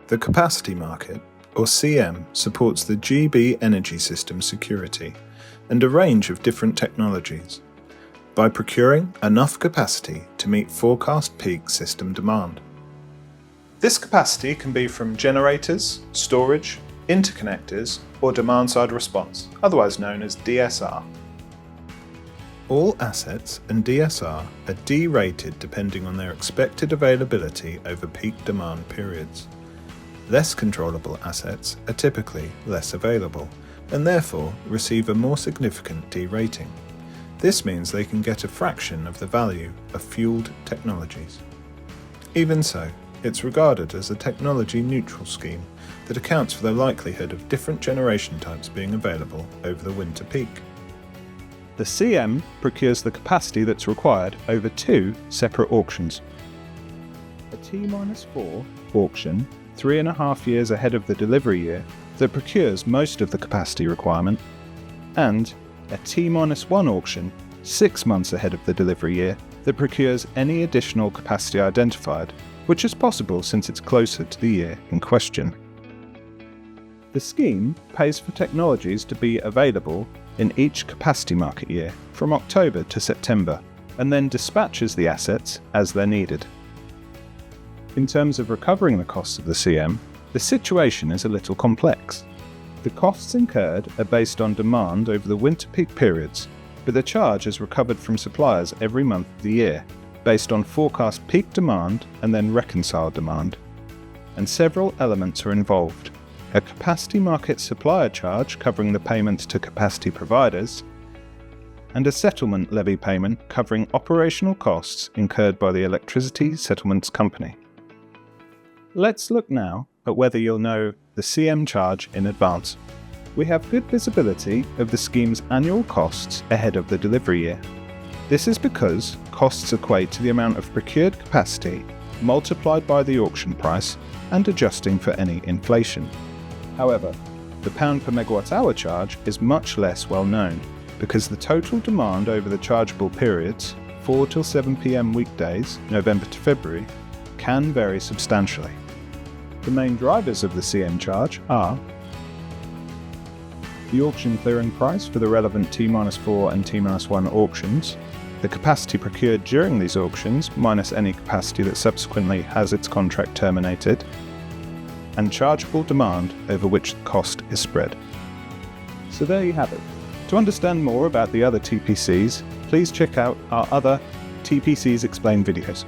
The capacity market, or CM, supports the GB energy system security and a range of different technologies by procuring enough capacity to meet forecast peak system demand. This capacity can be from generators, storage, interconnectors, or demand-side response, otherwise known as DSR. All assets and DSR are derated depending on their expected availability over peak demand periods. Less controllable assets are typically less available and therefore receive a more significant derating. This means they can get a fraction of the value of fueled technologies. Even so, it's regarded as a technology-neutral scheme that accounts for the likelihood of different generation types being available over the winter peak. The CM procures the capacity that's required over two separate auctions. A T-4 auction, 3.5 years ahead of the delivery year, that procures most of the capacity requirement, and a T-1 auction, 6 months ahead of the delivery year, that procures any additional capacity identified, which is possible since it's closer to the year in question. The scheme pays for technologies to be available in each capacity market year from October to September, and then dispatches the assets as they're needed. In terms of recovering the costs of the CM, the situation is a little complex. The costs incurred are based on demand over the winter peak periods, but the charge is recovered from suppliers every month of the year, based on forecast peak demand and then reconciled demand. And several elements are involved. A capacity market supplier charge covering the payments to capacity providers, and a settlement levy payment covering operational costs incurred by the Electricity Settlements Company. Let's look now at whether you'll know the CM charge in advance. We have good visibility of the scheme's annual costs ahead of the delivery year. This is because costs equate to the amount of procured capacity multiplied by the auction price and adjusting for any inflation. However, the pound per megawatt hour charge is much less well known because the total demand over the chargeable periods, 4 till 7 p.m. weekdays, November to February, can vary substantially. The main drivers of the CM charge are the auction clearing price for the relevant T-4 and T-1 auctions, the capacity procured during these auctions minus any capacity that subsequently has its contract terminated, and chargeable demand over which the cost is spread. So there you have it. To understand more about the other TPCs, please check out our other TPCs Explained videos.